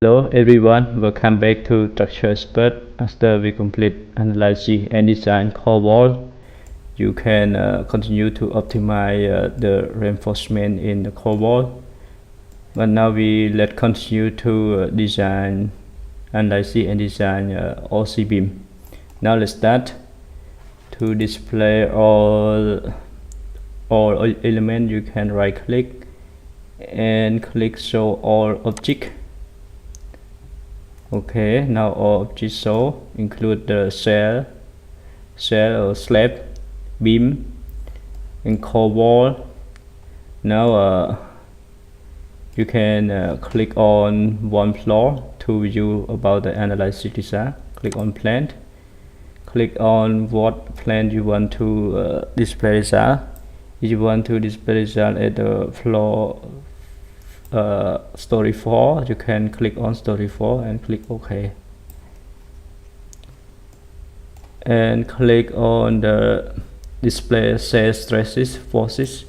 Hello everyone, welcome back to Structure Expert. After we complete analysis and design core wall, you can continue to optimize the reinforcement in the core wall. But now let's continue to design analysis and design OC beam. Now let's start to display all elements. You can right click and click show all object. Okay, now all objects show include the cell or slab, beam, and core wall. Now you can click on one floor to view about the analysis design. Click on plan. Click on what plan you want to display result. If you want to display result at the floor story 4, you can click on story 4 and click OK, and click on the display say stresses forces,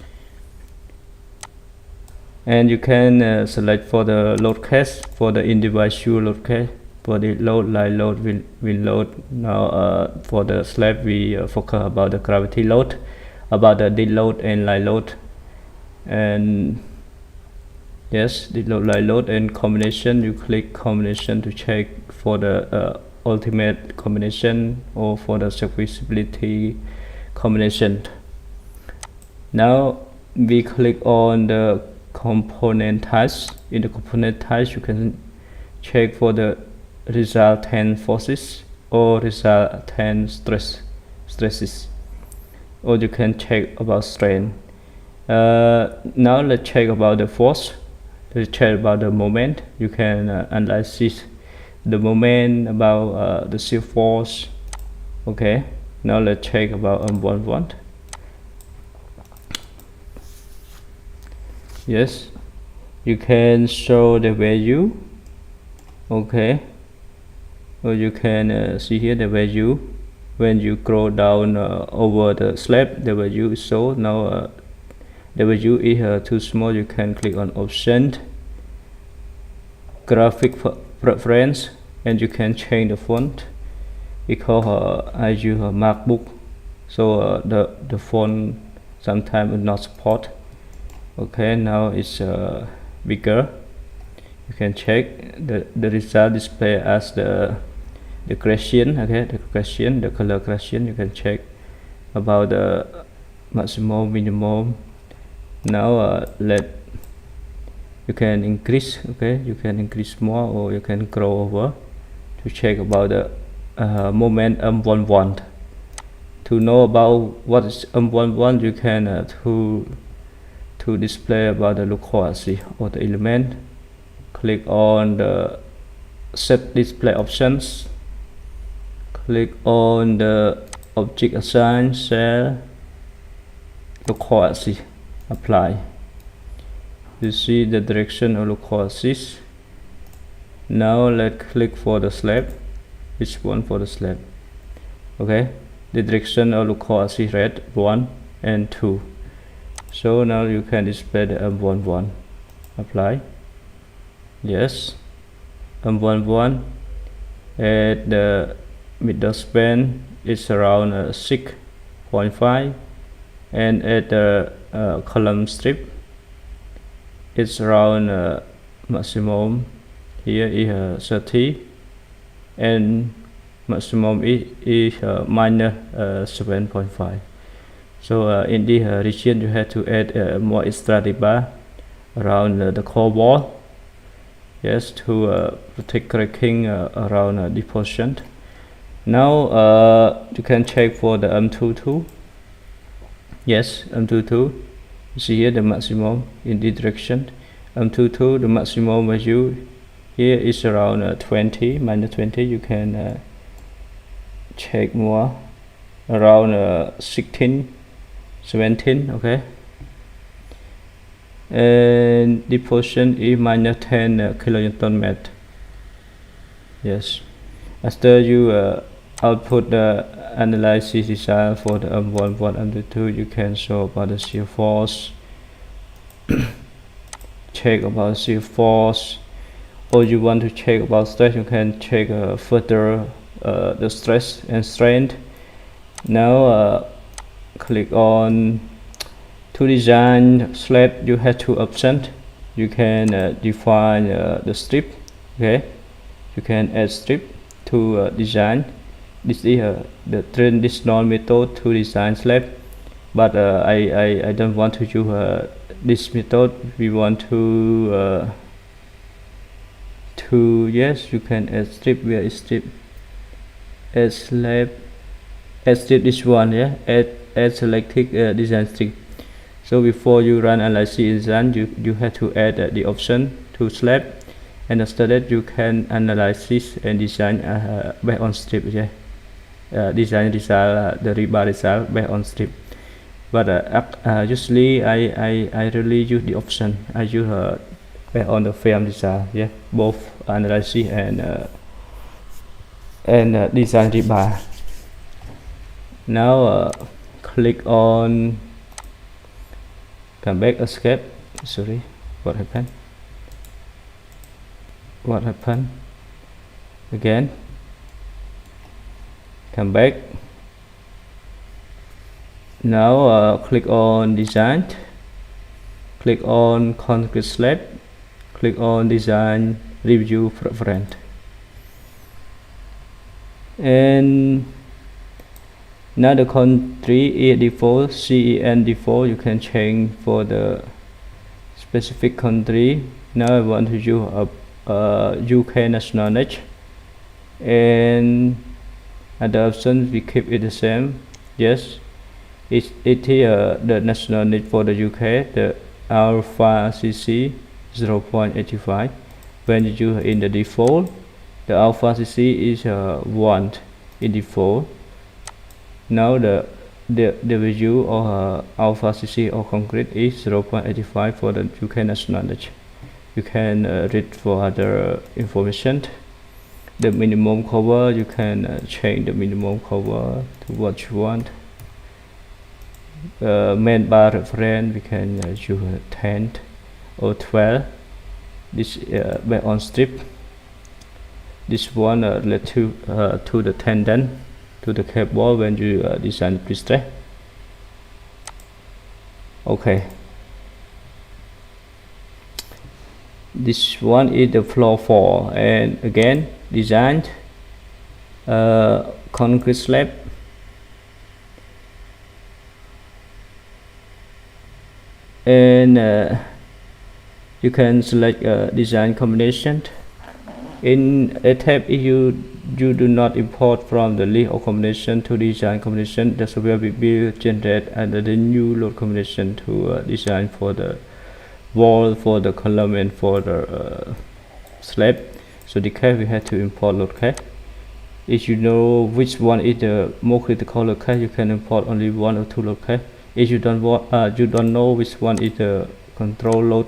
and you can select for the load case, for the individual load case. For the load, line load, will load. Now for the slab we focus about the gravity load, about the dead load and line load. And yes, the line load and combination, you click combination to check for the ultimate combination or for the serviceability combination. Now we click on the component types. In the component types, you can check for the resultant forces or resultant stresses, or you can check about strain. Now let's check about the force. Let's check about the moment. You can analyze the moment about the shear force. Okay, now let's check about M11. Yes, you can show the value. Okay, or you can see here the value when you scroll down over the slab. The value is shown. Now the value is too small. You can click on option, graphic preference, and you can change the font, because I use a MacBook, so the font sometimes will not support. Okay, now it's bigger. You can check the result display as the gradient. Okay, the color gradient. You can check about the maximum, minimum. Now you can increase. Okay, you can increase more, or you can grow over to check about the moment M11. To know about what is M11, you can to display about the location or the element. Click on the set display options. Click on the object assign, cell, local axis, apply. You see the direction of local axis. Now let's click for the slab. Which one for the slab? Okay, the direction of local axis red 1 and 2. So now you can display the M11. Apply. Yes, M11 at the middle span is around 6.5, and at the column strip it's around maximum here is 30, and maximum is minus 7.5. So in this region you have to add more extra rebar around the core wall. Yes, to protect cracking around the portion. Now you can check for the M22. Yes, M22. You see here the maximum in this direction. M22, the maximum value here is around 20, minus 20. You can check more around 16, 17. Okay, and the portion is minus 10 kilonewton meter. Yes, after you output the analysis design for the M11, M22, you can show about the shear force, check about shear force, or you want to check about stress, you can check further the stress and strain. Now click on to design slab. You have two options. You can define the strip. Okay, you can add strip to design. This is the traditional method to design slab, but I don't want to use this method. We want to yes, you can add strip. Where is strip? Add slab. Add strip, this one. Yeah, add selected design strip. So before you run analysis design, you have to add the option to slab, and after that you can analyze and design based on strip. Yeah, design result, the rebar result based on strip. But usually I really use the option. I use based on the frame design. Yeah, both analysis and design rebar. Now click on, come back, escape. Sorry, what happened again? Come back. Now click on design, click on concrete slab, click on design review preference, and now the country is default, CEN default. You can change for the specific country. Now I want to use UK nationality, and other options we keep it the same. Yes, it is the nationality for the UK, the alpha CC 0.85. When you use in the default, the alpha CC is 1 in default. Now the value of alpha CC or concrete is 0.85 for the UK nationality. You can read for other information. The minimum cover, you can change the minimum cover to what you want. Main bar reference, we can use 10 or 12. This based on strip. This one led to the tendon, to the cable when you design pre-stress. Okay, this one is the floor 4, and again designed concrete slab, and you can select design combination. In Etabs, if you do not import from the list of combination to design combination, the software will be generated under the new load combination to design for the wall, for the column, and for the slab. So the case we have to import load case. If you know which one is the more critical load case, you can import only 1 or 2 load case. If you don't know which one is the control load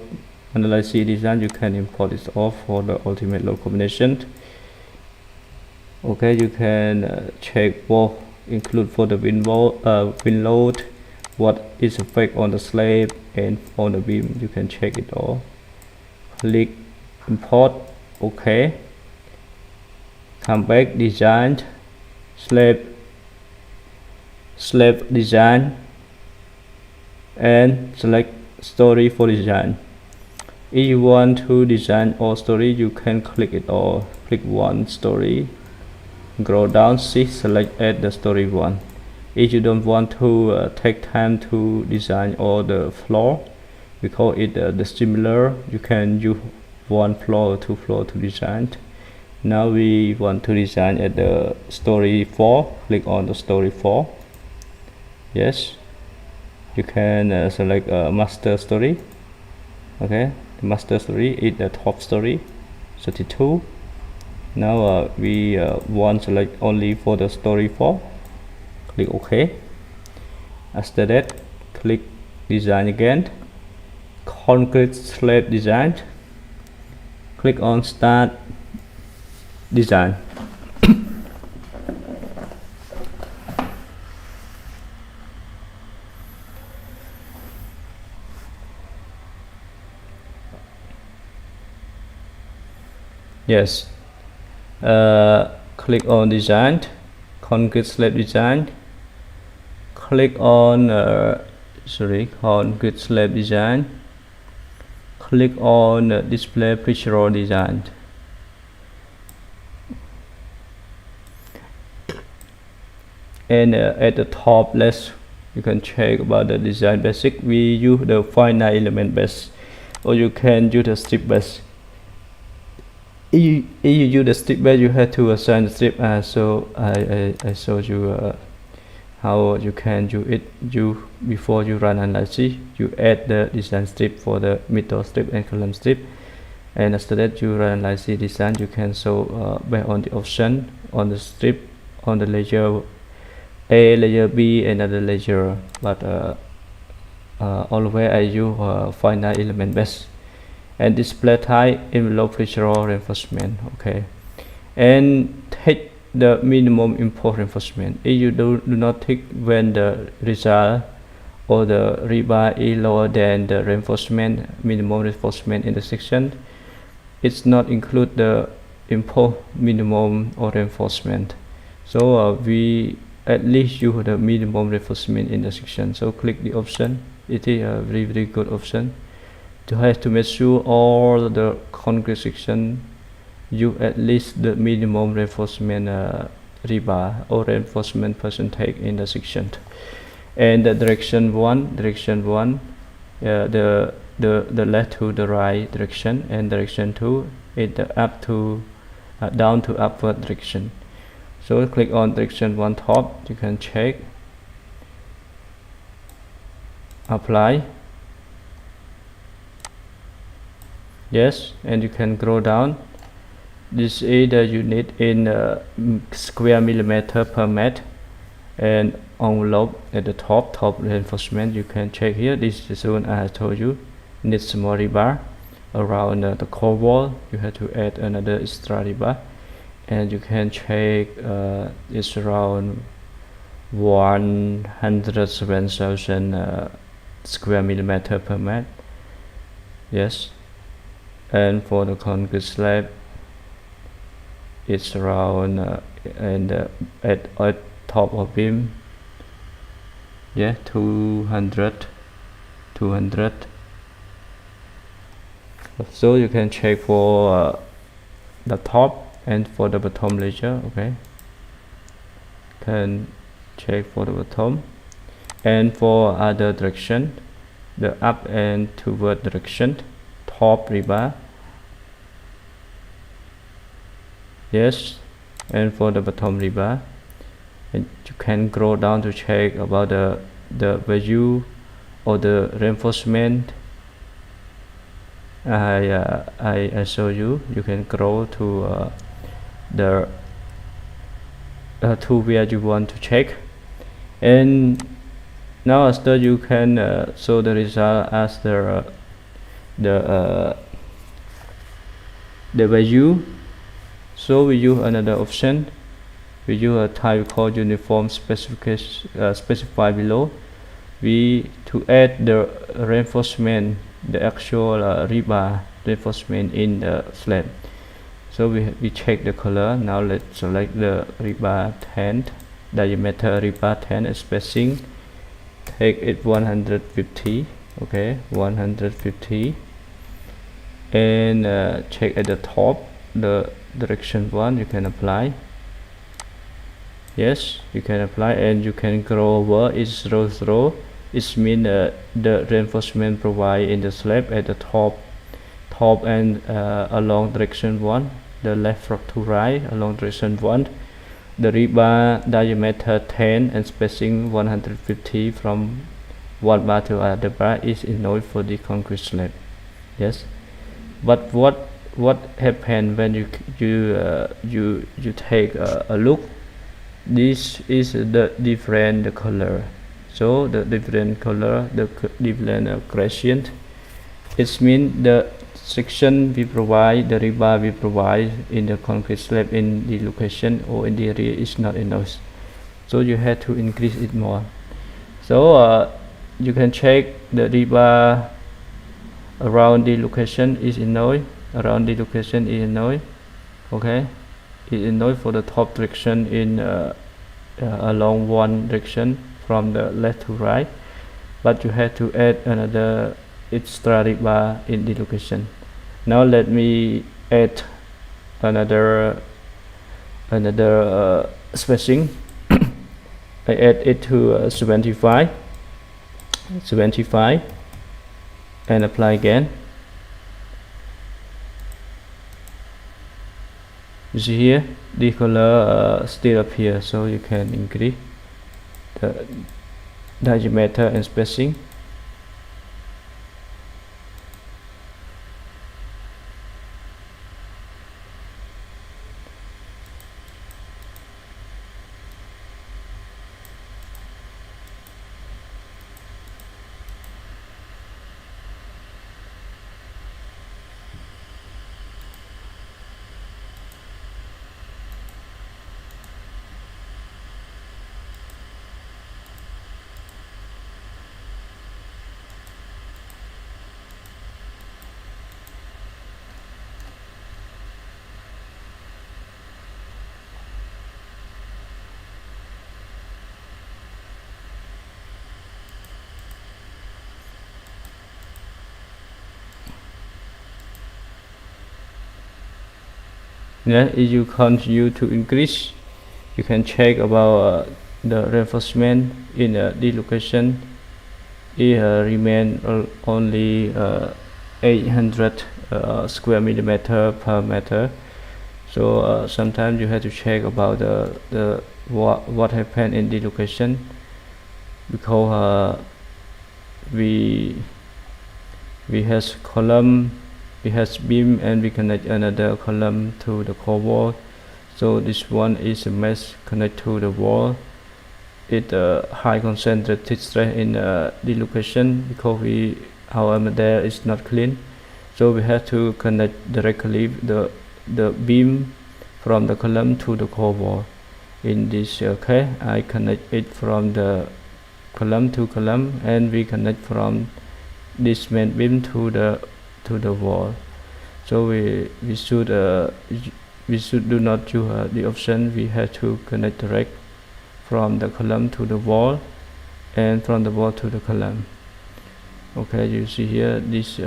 analysis design, you can import it off for the ultimate load combination. Okay, you can check both, include for the wind load, what is effect on the slab and on the beam. You can check it all. Click import. Okay, come back, design, slab design, and select story for design. If you want to design all story, you can click it all. Click one story, scroll down, see, select add the story 1. If you don't want to take time to design all the floor, we call it the similar, you can use 1 floor or 2 floor to design. Now we want to design at the story 4. Click on the story 4. Yes, you can select master story. Okay, the master story is the top story 32. Now we want to select only for the story 4. Click OK. After that, click design again, concrete slab design. Click on start design. Yes. Click on design, concrete slab design. Click on concrete slab design. Click on display procedural design. And at the top left, you can check about the design basic. We use the finite element base, or you can use the strip base. If you use the strip base, you have to assign the strip. So I showed you how you can do it. Before you run analysis, you add the design strip for the middle strip and column strip, and after that you run analysis design. You can show based on the option on the strip, on the layer A, layer B, and another layer, but always I use finite element base. And display type envelope procedural reinforcement. Okay, and take the minimum import reinforcement. If you do not take when the result or the rebar is lower than the reinforcement, minimum reinforcement in the section, it's not include the import minimum or reinforcement. So we at least use the minimum reinforcement in the section. So click the option. It is a very good option. To have to make sure all the concrete section you at least the minimum reinforcement rebar or reinforcement percentage in the section. And the direction one, the left to the right direction, and direction 2 is the up to down to upward direction. So click on direction 1 top. You can check, apply. Yes, and you can scroll down. This is the unit in square millimeter per mat, and envelope at the top reinforcement. You can check here. This is the one I told you. Needs more rebar around the core wall. You have to add another extra rebar, and you can check it's around 107,000 square millimeter per mat. Yes. And for the concrete slab, it's around at top of beam, 200. So you can check for the top and for the bottom layer. Okay, can check for the bottom, and for other direction, the up and toward direction, top rebar. Yes, and for the bottom rebar, and you can scroll down to check about the value or the reinforcement. I show you. You can scroll to the to where you want to check, and now after you can show the result as the value. So we use another option. We use a type called uniform specification specified below. We to add the reinforcement, the actual rebar reinforcement in the slab. So we check the color. Now let's select the rebar 10, diameter rebar 10 spacing. Take it 150. Okay, 150. And check at the top the direction 1. You can apply. Yes, you can apply, and you can go over. It's row. It means the reinforcement provided in the slab at the top and along direction 1, the left to right along direction 1. The rebar diameter 10 and spacing 150 from one bar to other bar is enough for the concrete slab. Yes, but what happens when you take a look? This is the different color. So the different color, the different gradient, it means the section we provide, the rebar we provide in the concrete slab in the location or in the area is not enough. So you have to increase it more. So you can check the rebar around the location is enough. Around the location is enough. Okay, it annoys for the top direction in along one direction from the left to right, but you have to add another extra bar in the location. Now let me add another spacing. I add it to 75 and apply again. You see here the color still appear, so you can increase the diameter and spacing. Yeah, if you continue to increase, you can check about the reinforcement in the location. It remain only 800 square millimeter per meter. So sometimes you have to check about the what happened in the location, because we has column, we has beam, and we connect another column to the core wall. So this one is a mesh connect to the wall. It high concentrated stress in the location, because our material is not clean, so we have to connect directly the beam from the column to the core wall. In this case, I connect it from the column to column, and we connect from this main beam to the wall. So we should do not use the option. We have to connect direct from the column to the wall, and from the wall to the column. Okay, you see here this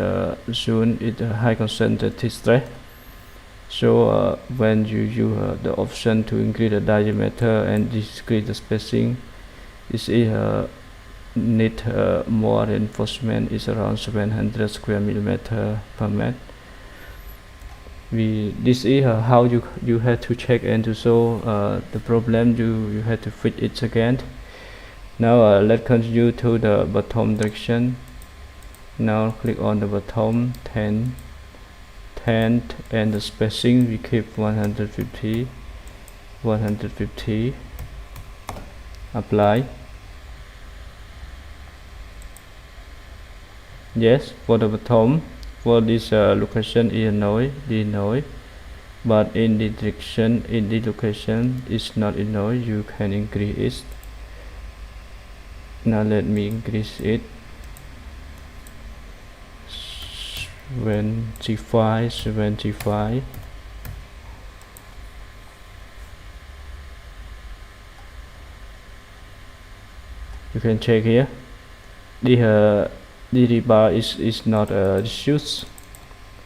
zone is a high concentrated stress. So when you use the option to increase the diameter and decrease the spacing, this is need more reinforcement, is around 700 square millimeter per mat. This is how you have to check and to solve the problem. You have to fit it again. Now let's continue to the bottom direction. Now click on the bottom 10, and the spacing we keep 150. Apply. Yes, for the bottom, for this location is noise, but in the direction, in the location is not in noise. You can increase it. Now let me increase it. 75. You can check here. The bar is not reduced.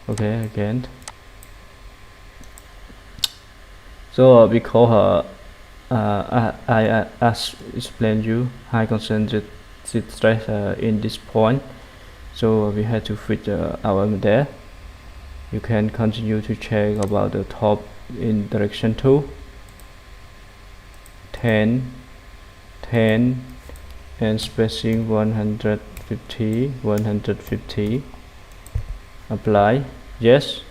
Okay, again. So because I explained you high concentrated stress in this point, so we had to fit our there. You can continue to check about the top in direction 2, 10, and spacing 150. Apply. Yes,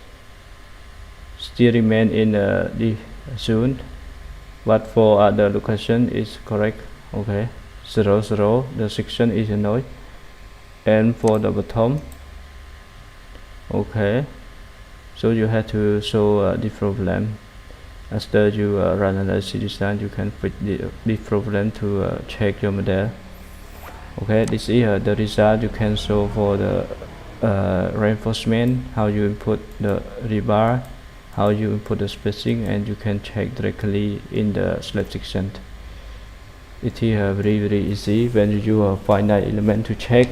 still remain in the zone, but for other location is correct. Okay, 0, the section is a noise. And for the bottom, okay, so you have to solve the problem. After you run analysis design, you can fit the problem to check your model. Okay, this is the result you can show for the reinforcement, how you input the rebar how you input the spacing, and you can check directly in the slab section. It is very easy. When you use a finite element to check,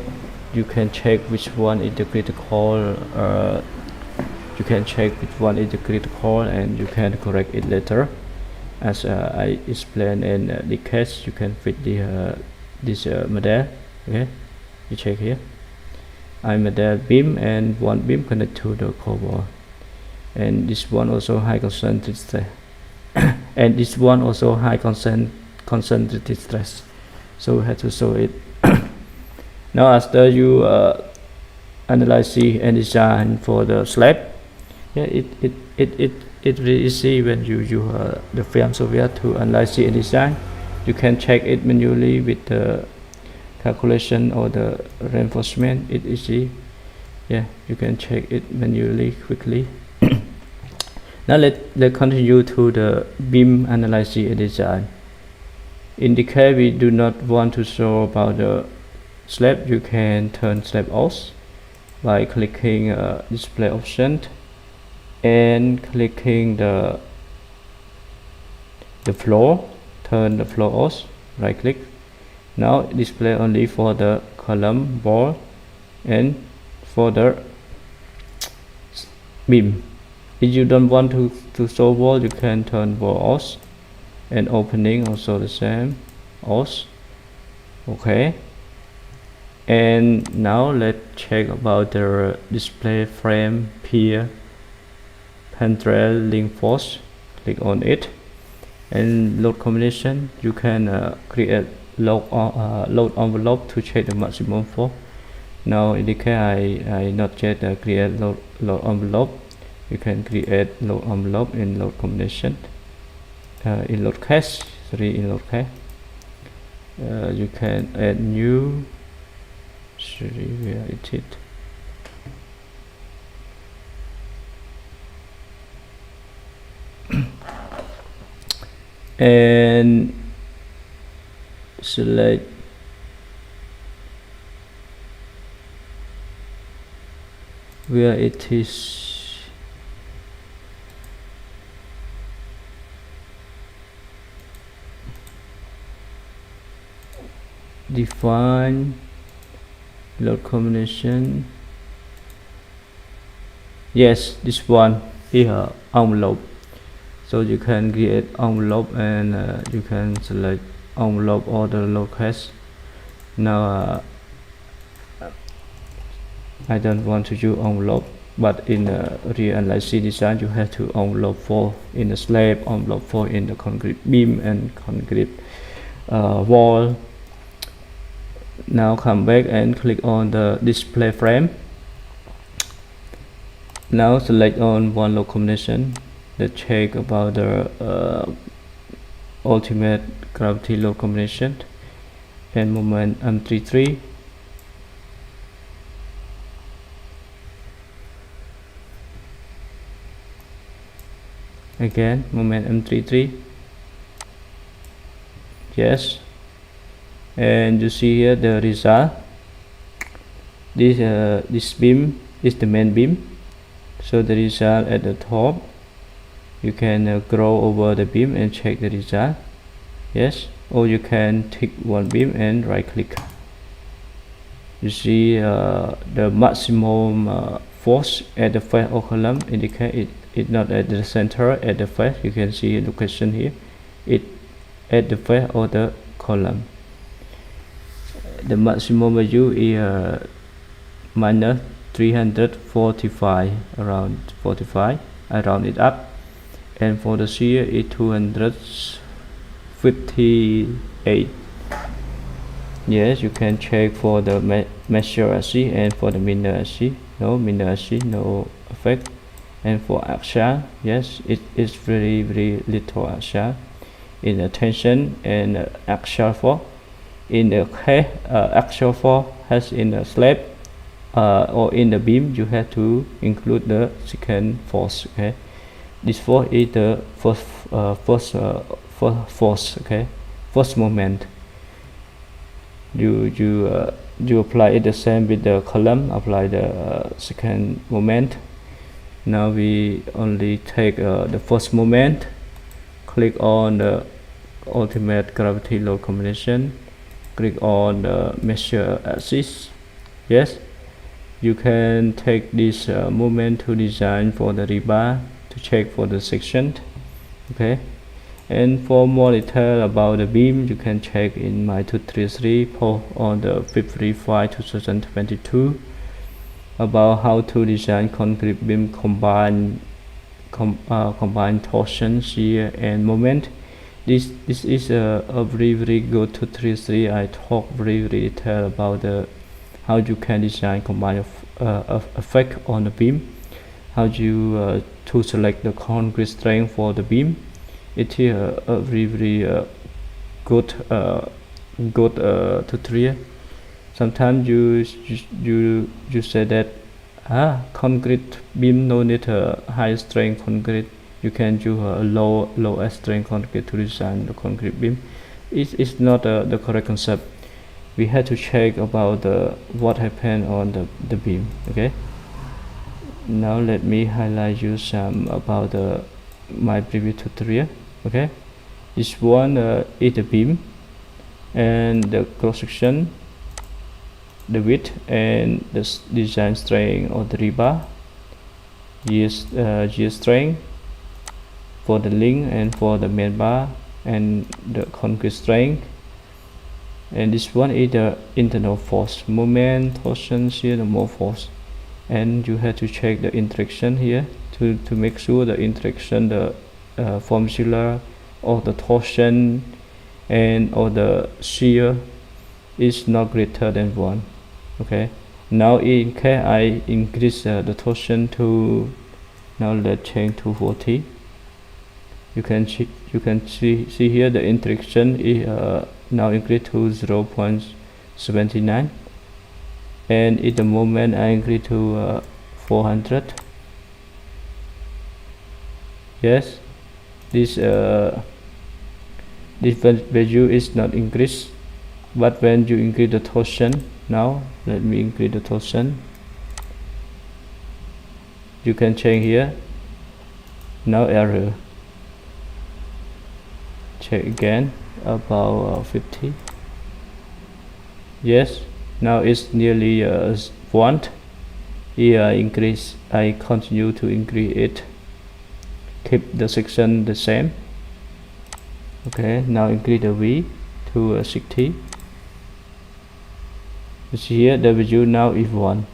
you can check which one is the critical. You can check which one is the critical, and you can correct it later. As I explained in the case, you can fit the this model. Okay, you check here. I model beam and one beam connect to the core wall, and this one also high concentrated stress, and this one also high concentrated stress. So we have to show it. Now after you analyze and design for the slab, yeah, it really easy when you use the frame software to analyze and design. You can check it manually with the calculation or the reinforcement. It's easy. Yeah, you can check it manually quickly. Now let's continue to the beam analysis and design. In the case we do not want to show about the slab, you can turn slab off by clicking display option and clicking the floor. Turn the floor off, right click. Now display only for the column, ball, and for the beam. If you don't want to show wall, you can turn wall off, and opening also the same, off. Okay, and now let's check about the display frame pier handrail link force. Click on it, and load combination. You can create load envelope to check the maximum force. Now in the case I not yet create load envelope. You can create load envelope in load combination. In load cache, in load cache, you can add new. Where it is. And select where it is. Define load combination. Yes, this one here, envelope. So you can create envelope, and you can select envelope or the load cache. Now I don't want to use envelope, but in real analysis design you have to envelope for in the slab, envelope for in the concrete beam and concrete wall. Now come back and click on the display frame. Now select on one load combination. Let's check about the ultimate gravity load combination and moment M33. Again, moment M33. Yes. And you see here the result. This beam is the main beam, so the result at the top. You can grow over the beam and check the result. Yes, or you can tick one beam and right click. You see the maximum force at the face or column indicate it not at the center, at the face. You can see location here, it at the face or the column. The maximum value is minus 345, around 45. I round it up, and for the shear is 258. Yes, you can check for the measure axis and for the minor axis. No minor axis, no effect. And for axial, yes, it is very little axial in the tension and axial force. In the case axial force has in the slab or in the beam, you have to include the second force. Okay, this force is the first force. Okay, first moment. You apply it the same with the column. Apply the second moment. Now we only take the first moment, click on the ultimate gravity load combination, click on the measure axis. Yes, you can take this moment to design for the rebar to check for the section. Okay, and for more detail about the beam, you can check in my 233 post on the February 5 2022 about how to design concrete beam combine torsion, shear and moment. This is a very good tutorial. I talk very detail about the how you can design combine effect on the beam, how you to select the concrete strength for the beam. It is a very good tutorial. Sometimes you say that concrete beam no need a high strength concrete. You can use a low strength concrete to design the concrete beam. It's not the correct concept. We had to check about what happened on the beam. Okay, now let me highlight you some about my previous tutorial. Okay, this one is the beam and the cross section, the width and the design strength of the rebar, gear strength for the link and for the main bar, and the concrete strength. And this one is the internal force, moment, torsion, shear, the more force. And you have to check the interaction here to make sure the interaction, the formula of the torsion and or the shear is not greater than 1. Okay, now in case I increase the torsion to, now let's change to 40. You can see here the interaction is now increased to 0.79, and in the moment I increase to 400. Yes, this value is not increased, but when you increase the torsion, now let me increase the torsion, you can change here. Now error, check again about 50. Yes, now it's nearly 1. Here I increase, I continue to increase it, keep the section the same. Okay, now increase the V to 60. You see here the value now is 1.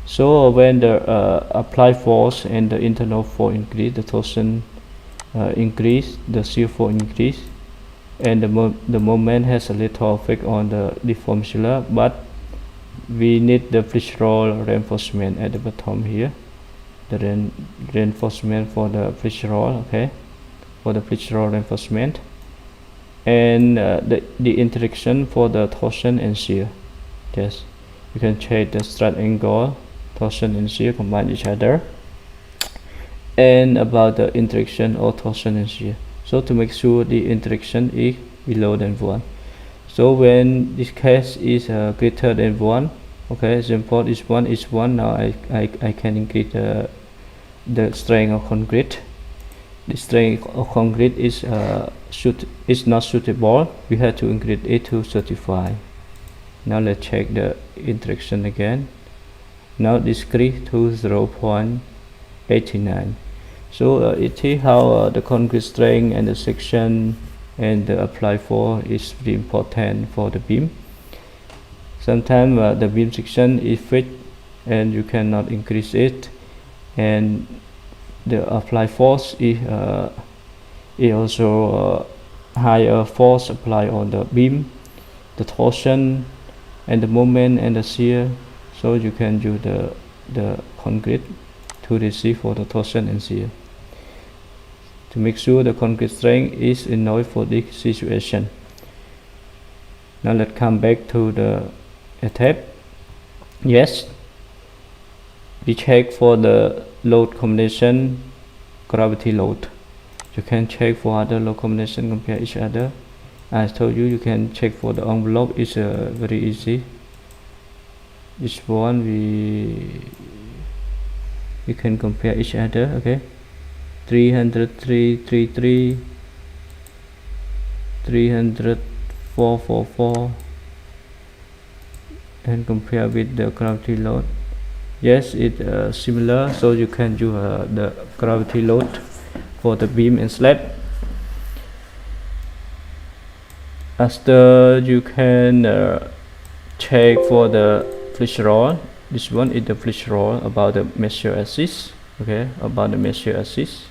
So when the applied force and the internal force increase, the torsion increase, the shear force increase, and the moment has a little effect on the formula, but we need the flexural reinforcement at the bottom here, the reinforcement for the flexural. Okay, for the flexural reinforcement, and the interaction for the torsion and shear. Yes, you can check the strut angle, torsion and shear combine each other, and about the interaction of torsion and shear. So to make sure the interaction is below than 1. So when this case is greater than 1, okay, example is 1. Now I can increase the strength of concrete. The strength of concrete is not suitable. We have to increase it to 35. Now let's check the interaction again. Now decrease to 0.89. So it is how the concrete strength and the section and the applied force is very important for the beam. Sometimes the beam section is fixed and you cannot increase it, and the applied force is also higher force applied on the beam, the torsion and the moment and the shear. So you can use the concrete to receive for the torsion and shear to make sure the concrete strength is enough for this situation. Now let's come back to the Etabs. Yes, we check for the load combination, gravity load. You can check for other load combination, compare each other. As I told you, you can check for the envelope. It's very easy. This one You can compare each other. Okay, 300,333, 300,444, and compare with the gravity load. Yes, it's similar, so you can use the gravity load for the beam and slab. After, you can check for the flux roll. This one is the flux roll about the measure axis. Okay, about the measure axis.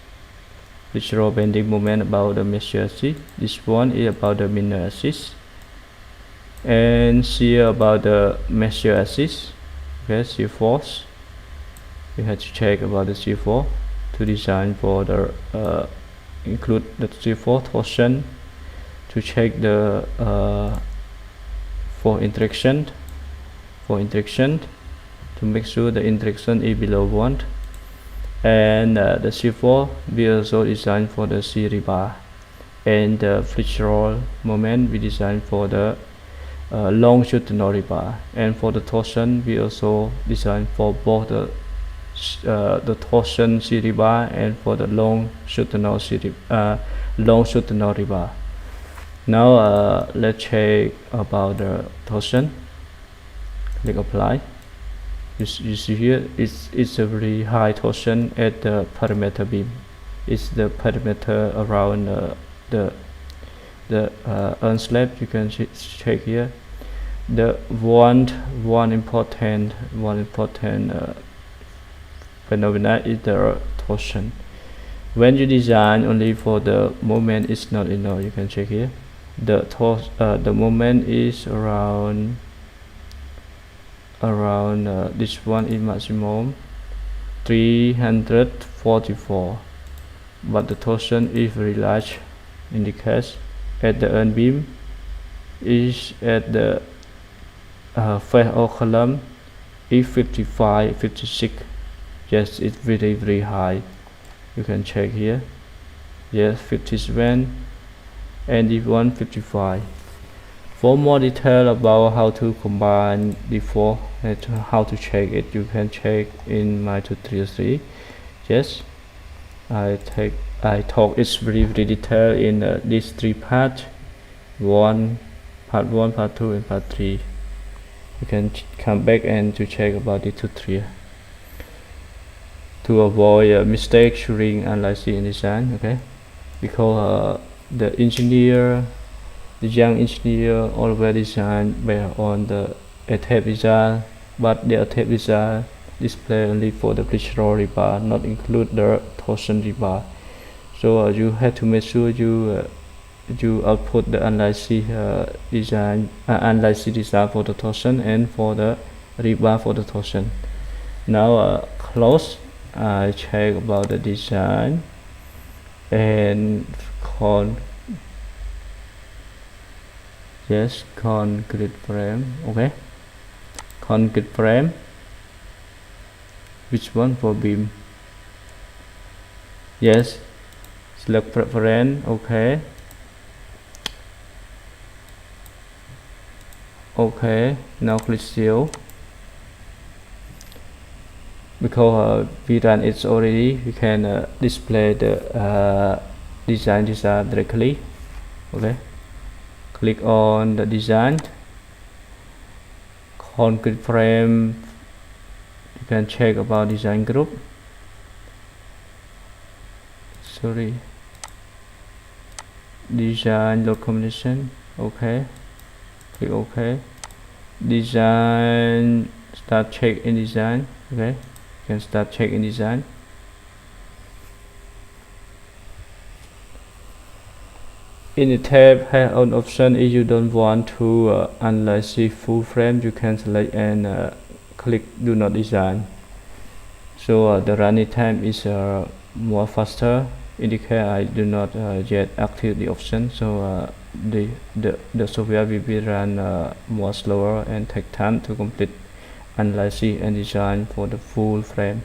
Flux roll bending moment about the measure axis. This one is about the minor axis. And shear about the measure axis. Okay, shear force. You have to check about the shear force to design for the include the shear force torsion, to check the for interaction to make sure the interaction is below 1, and the shear force we also design for the shear rebar, and the flux roll moment we design for the longitudinal rebar, and for the torsion we also design for both the torsion shear rebar and for the longitudinal rebar. Now let's check about the torsion. Click apply. You see here it's a very high torsion at the perimeter beam. It's the perimeter around the earth slab. You can check here. The one important phenomena is the torsion. When you design only for the moment, it's not enough. You can check here. The moment is around this one is maximum 344, but the torsion is very large. In the case at the end beam is at the face of column is 55, 56. Yes, it's very high. You can check here. Yes, 57 and if 155. For more detail about how to combine before and how to check it, you can check in my tutorial 3. Yes, I talk it's very detailed in these 3 parts: part 1, part 2, and part 3. You can come back and to check about the tutorial to avoid mistakes during analysis and design. Okay, because the young engineer always design based on the Etabs design, but the Etabs design display only for the flux roll rebar, not include the torsion rebar. So you have to make sure you output the analysis design for the torsion and for the rebar for the torsion. Now close. I check about the design and concrete frame. Okay, concrete frame. Which one for beam? Yes, select preference. Okay. Okay, now click seal. Because we run it already, we can display the design directly. Okay, click on the design concrete frame. You can check about design group. Design load combination. Okay, click OK. Design start check in design. Okay, can start check in design. In the tab have an option. If you don't want to analyze the full frame, you can select and click do not design. So the running time is more faster. In the case I do not yet active the option, so the software will be run more slower and take time to complete analysis and design for the full frame.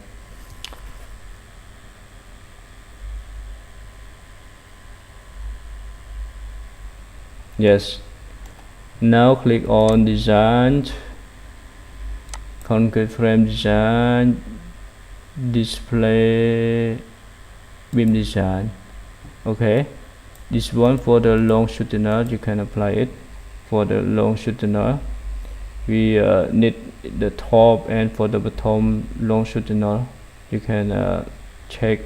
Yes, now click on design concrete frame design. display beam design. Okay, this one for the longitudinal, you can apply it. For the longitudinal, we need the top, and for the bottom longitudinal, you can check.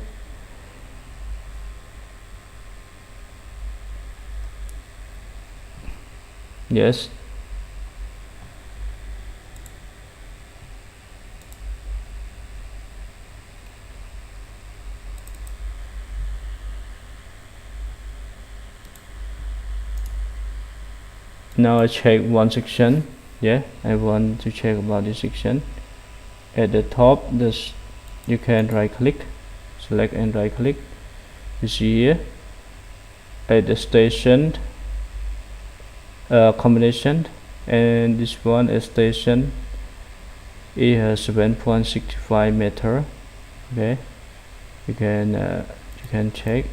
Yes. Now I check one section. Yeah, I want to check about this section. At the top, this you can right click, select and right click. You see here at the station combination, and this one is station is 7.65 meter. Okay, you can check.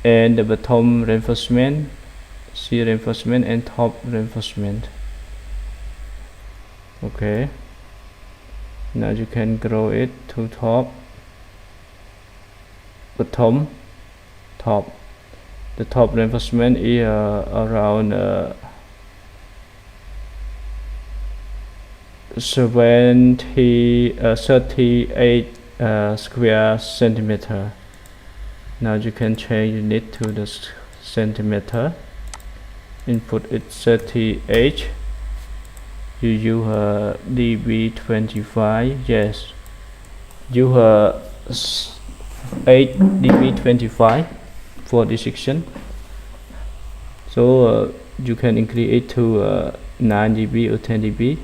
And the bottom reinforcement, see reinforcement, and top reinforcement. Okay, now you can grow it to top, bottom, top. The top reinforcement is around 38 square centimeter. Now you can change unit to the centimeter. Input it 38. You use dB25. Yes, you 8 dB25 for this section. So you can increase it to 9 dB or 10 dB,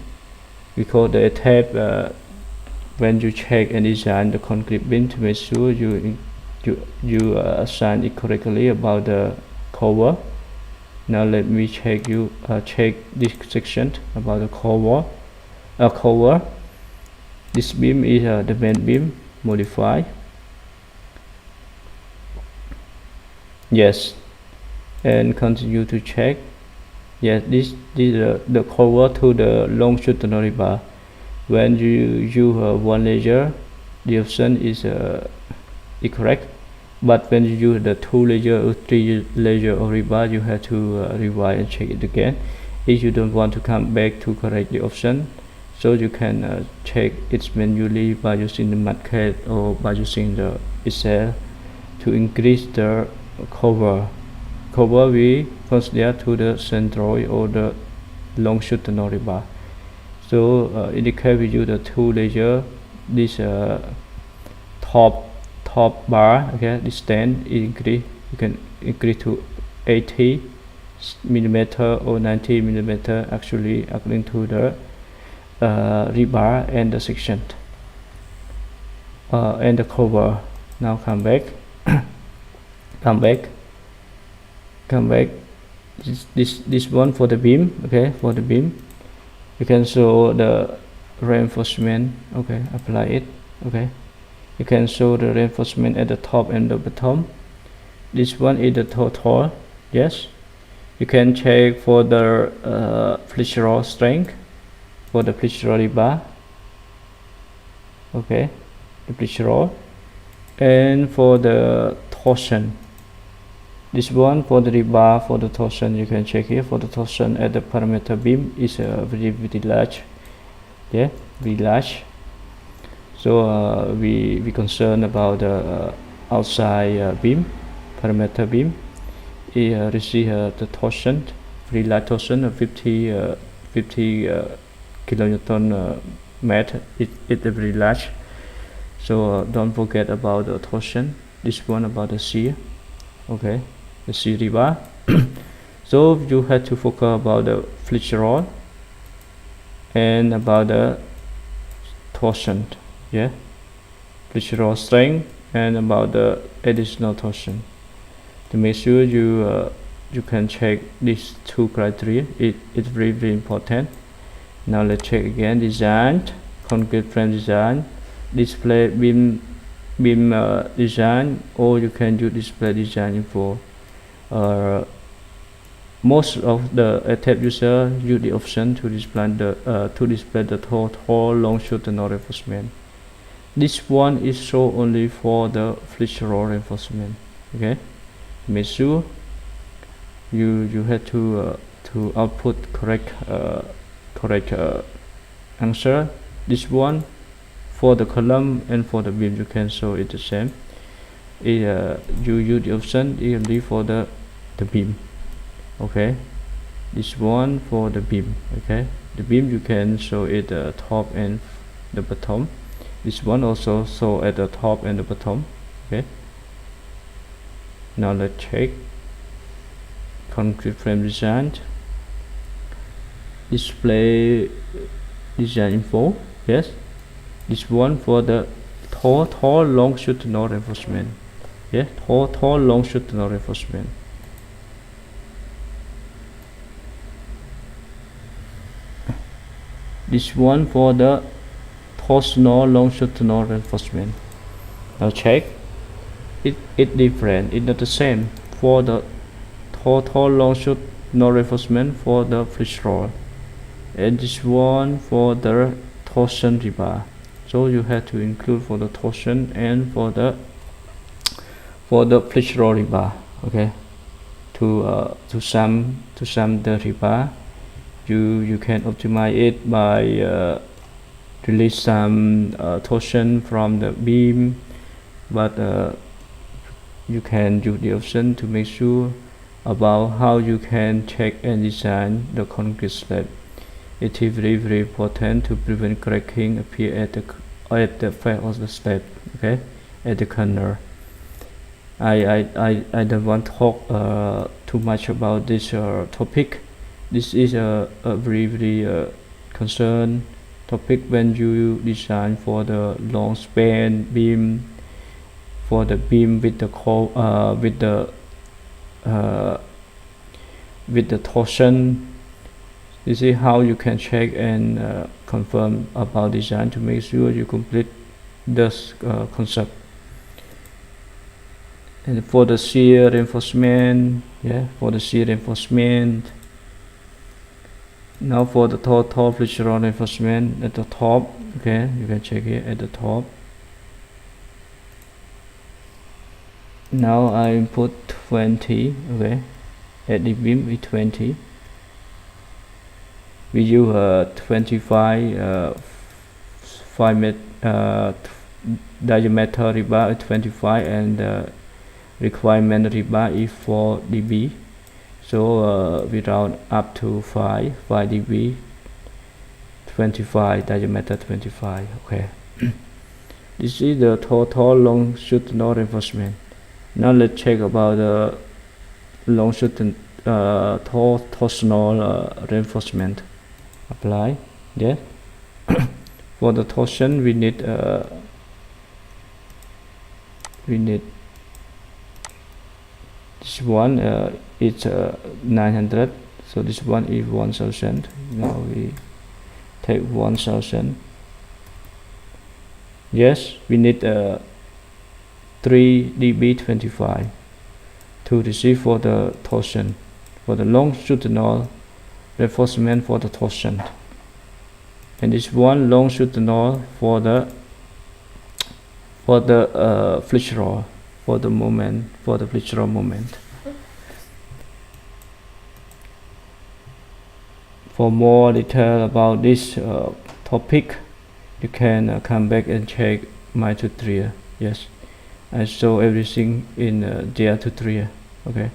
because the Etabs, when you check and design the concrete beam, to make sure you assign it correctly about the cover. Now let me check this section about the cover. This beam is the main beam modified. Yes, and continue to check. Yes, this is the cover to the longitudinal rebar. When you use one layer, the option is correct. But when you use the 2 layer or 3 layer of rebar, you have to revise and check it again. If you don't want to come back to correct the option, so you can check it manually by using the market or by using the Excel to increase the cover. We consider to the centroid or the longitudinal rebar. So in the case we use the 2 layer, this top bar, okay, this stand increase, you can increase to 80 millimeter or 90 millimeter, actually according to the rebar and the section and the cover. Now come back. come back. This one for the beam. Okay, for the beam you can show the reinforcement. Okay, apply it. Okay, you can show the reinforcement at the top and the bottom. This one is the total. Yes, you can check for the flexural strength for the flexural rebar. Okay, the flexural, and for the torsion. This one for the rebar, for the torsion, you can check here. For the torsion at the parameter beam is very large. Yeah, very large. So we concerned about the outside beam, parameter beam. It receive the torsion, very large torsion of 50 kilonewton meter. It's very large. So don't forget about the torsion. This one about the shear. Okay, the shear rebar. So you have to focus about the flexural and about the torsion. Yeah, flexural strength and about the additional torsion. To make sure you can check these 2 criteria, it's very important. Now let's check again. Design, concrete frame design, display beam design, or you can do display design info. Most of the Etabs user use the option to display the total longitudinal reinforcement. this one is show only for the flexural reinforcement. Okay, make sure you have to output correct answer. This one for the column and for the beam you can show it the same. You use the option only for the beam. Okay, this one for the beam. Okay, the beam you can show it the top and the bottom. This one also show at the top and the bottom. Okay, now let's check concrete frame design, display design info. Yes, this one for the tall longitudinal reinforcement. Yeah, tall longitudinal reinforcement. This one for the torsional longitudinal reinforcement. Now check it different. It's not the same for the tall longitudinal reinforcement for the flexural, and this one for the torsion rebar. So you have to include for the torsion and for the flexural rebar. Okay, to sum the rebar, you can optimize it by release some torsion from the beam, but you can use the option to make sure about how you can check and design the concrete slab. It is very important to prevent cracking appear at the face of the slab. Okay, at the corner. I don't want to talk too much about this topic. This is a very concern topic when you design for the long span beam, for the beam with the torsion. This is how you can check and confirm about design to make sure you complete this concept. And for the shear reinforcement, for the shear reinforcement. Now for the total flexural reinforcement at the top. Okay, you can check here at the top. Now I input 20. Okay, at the beam is 20. We use 25 diameter rebar 25, and requirement rebar is 4 dB. So we round up to 5 dB, 25 diameter 25. Okay, this is the total longitudinal reinforcement. Now let's check about the longitudinal torsional reinforcement. Apply. Yes. For the torsion we need this one. It's 900, so this one is 1000. Now we take 1000. Yes, we need 3 dB 25 to receive for the torsion, for the longitudinal reinforcement for the torsion, and this one longitudinal for the flexural, for the moment, for the flexural moment. For more detail about this topic, you can come back and check my tutorial. Yes, I show everything in their tutorial. Okay,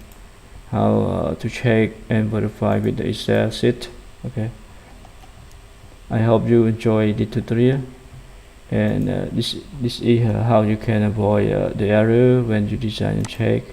how to check and verify with the Excel sheet. Okay, I hope you enjoy the tutorial, and this is how you can avoid the error when you design and check